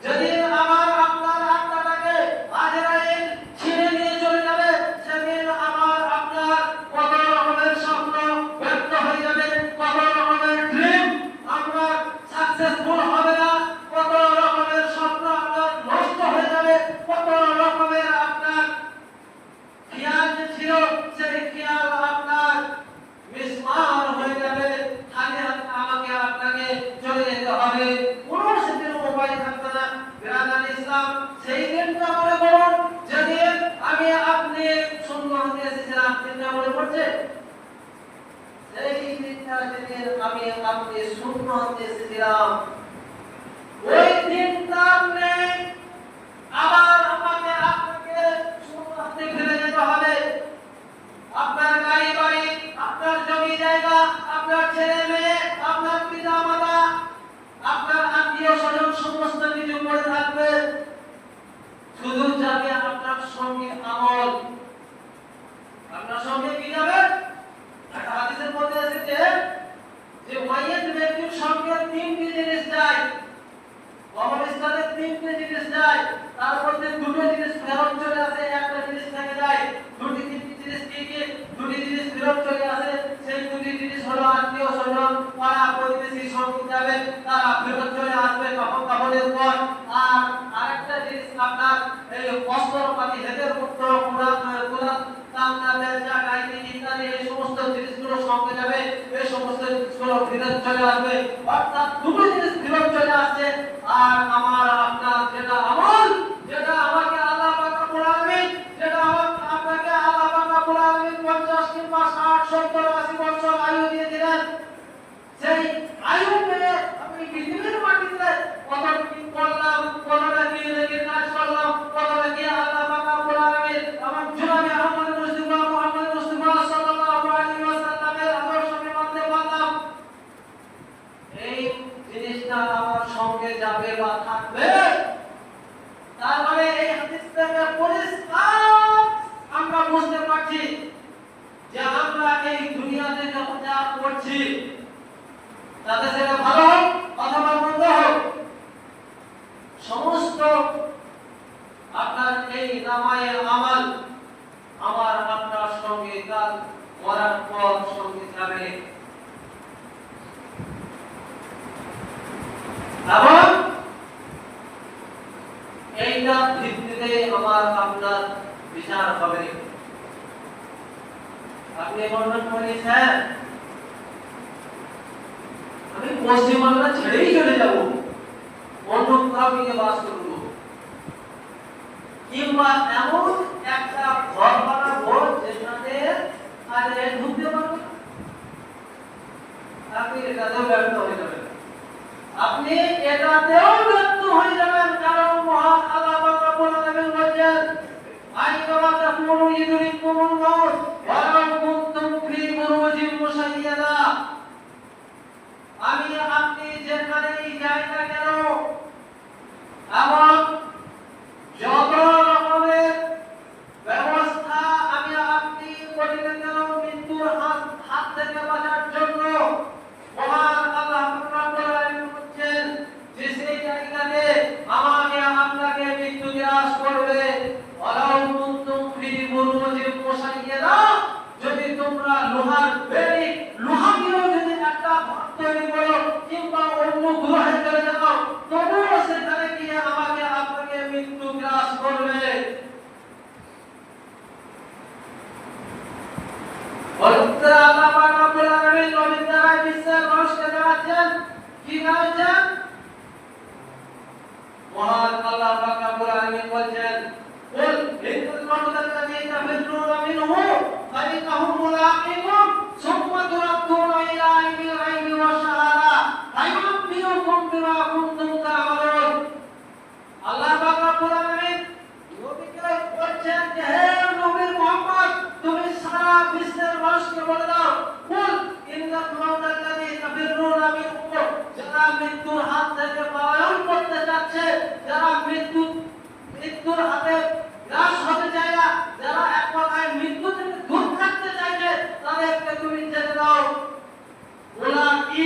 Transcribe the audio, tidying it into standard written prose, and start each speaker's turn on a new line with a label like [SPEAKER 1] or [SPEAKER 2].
[SPEAKER 1] যেদিন আমার আপনার আত্মাটাকে আজরাইল ছিনে নিয়ে চলে যাবে, সেদিন আমার আপনার কত রকমের স্বপ্ন ব্যর্থ হয়ে যাবে, কত রকমের ড্রিম আমরা সাকসেসফুল হবে না, কত রকমের স্বপ্ন আপনার নষ্ট হয়ে যাবে, কত রকমের আপনার খেয়াল যে ছিল সেই খেয়াল আপনার মিসমার হয়ে যাবে। খালি আমাকে আপনাকে চলে যেতে হবে, কোনো সেদিন উপায় থাকবে না। বিরাদান ইসলাম, সেই দিনটা মনে করুন যেদিন আমি আপনি শূন্য হতে এসেছিলাম। দিনটা মনে পড়ছে? সেই দিনটা যেদিন আমি আপনি শূন্য হতে এসেছিলাম, ওই দিনটা নেই। আবার আমাকে আপনাকে শূন্য হতে ফিরে যেতে হবে। আপনার গাড়ি বাড়ি, আপনার জমি জায়গা, আপনার ছেলে মেয়ে, আপনার পিতা মাতা, আপনার আত্মীয় স্বজন সমস্ত কিছু পড়ে থাকবে, শুধু যাবে আপনার সঙ্গে আমল। আপনার সঙ্গে কি যাবে? একটা হাদিসের মধ্যে এসেছে যে ওয়াইয়াত ব্যক্তির সঙ্গে তিনটি জিনিস যায়, কবরস্থানে তিনটি জিনিস যায়, তার মধ্যে দুটো জিনিস ফেরত চলে আসে, একটা জিনিস থেকে যায়। দুটি তিনটি জিনিস কি কি? দুটি জিনিস ফেরত চলে আসে, সেই দুটি জিনিস হলো আত্মীয় স্বজন, পাড়া প্রতিবেশী সঙ্গে যাবে, তারা ফেরত চলে আসবে কাপড়ের পর। আর আরেকটা জিনিস আপনার এই অস্ত্রপাতি, হেতের পুত্র, কোরআন কামনা বেচা গাইতে ইত্যাদি এই সমস্ত জিনিসগুলো সঙ্গে যাবে, এই সমস্ত জিনিসগুলো ফেরত চলে আসবে। অর্থাৎ দুটো জিনিস ফেরত চলে আসছে। আর আমার আপনার যেটা আমল, যেটা আমাকে আল্লাহ পাক রব্বুল আলামিন, যেটা আপনাকে আল্লাহ পাক রব্বুল আলামিন 50 কিংবা 60 70 80 বছর আয়ু দিয়ে দিলেন, সেই আয়ু পেয়ে আমি পৃথিবীর মাটিতে কতটা কি করলাম, কতটা কি নেকির কাজ করলাম, কতটা কি আল্লাহ পাক রব্বুল আলামিন আমার জনাবে আহমদ মুস্তাফা মুহাম্মদ মুস্তাফা সাল্লাল্লাহু আলাইহি ওয়াসাল্লামের আদর্শকে মানতে পারলাম, এই জিনিসটা আমার সঙ্গে যাবে বা থাকবে। তার মানে এই হাদিস থেকে পরিষ্কার আমরা বুঝতে পারছি যে আমরা এই দুনিয়াতে যা করছি তাতে সেটা ভালো হোক অথবা মন্দ হোক, সমস্ত আপনার এই নামায়ে আমাল আমার আপনার সঙ্গে কাজ করার পর সঙ্গে যাবে। এবং এইটা ভিত্তিতে আমার আপনার বিচার হবে। আপনি বলবেন পুলিশ, হ্যাঁ আমি পশ্চিমবাংলা ছেড়েই চলে যাব, অন্য কোথাও গিয়ে বাস করব, কিংবা এমন একটা ঘর বানাবো যেখানে আর ঢুকতে পারবো না, আপনি এটাতেও ব্যর্থ হয়ে যাবেন। আপনি এটাতেও ব্যর্থ হয়ে যাবেন, কারণ মহান আল্লাহ পাক রব্বুল আলামিন বলেন আইনামা তাকুনু ইদরিকুমুল মাউত ওয়া লাউ কুনতুম ফি বুরুজিন মুশাইয়াদা। আমি আপনি যেখানেই যাই না কেন এবং যত রকমের ব্যবস্থা আমি আপনি করি না কেন, মৃত্যুর হাত থেকে বাঁচার জন্য মহান আল্লাহ রব্বুল আলামিন বলেন যে সেই জায়গাতে আমাকে আপনাকে মৃত্যু গ্রাস করবে। ওয়ালাউ কুনতুম ফি বুরুজিন মুশাইয়াদা, যদি তোমরা লোহার বেড়ি, লোহা দিয়েও যদি একটা ঘর তৈরি করো কিংবা অন্য গ্রহে চলে যাও, তবুও সেখানে গিয়ে আমাকে আপনাকে মৃত্যু গ্রাস করবে। পবিত্র আল্লাহ পাক রব্বুল আলামিন নবীর দ্বারা বিশ্বের মানুষকে জানাচ্ছেন, কি জানাচ্ছেন? মহান আল্লাহ পাক রব্বুল আলামিন বলেন কুল ইন্নাল মাউতাল্লাযী তাফিরুনা মিনহু ফাইন্নাহু মুলাকিকুম সুম্মা তুরাদ্দুনা ইলা আলিমিল গায়বি ওয়াশ শাহাদা ফায়ুনব্বিউকুম বিমা কুনতুম তা'মালুন। আল্লাহ পাক রব্বুল আলামিন নবীকে বলেন যে হে নবী মুহাম্মদ, তুমি সারা বিশ্বের মানুষকে বলে দাও কুল ইন্নাল মাউতাল্লাযী তাফিরুনা মিনহু, যারা মৃত্যুর হাত থেকে পলায়ন করতে যাচ্ছে, যারা মৃত্যুর হাতে গ্রাস হতে চায় না, যারা এক কথায় মৃত্যু থেকে দূর থাকতে চাইছে, তাদেরকে তুমি যেতে দাও। ওলা কি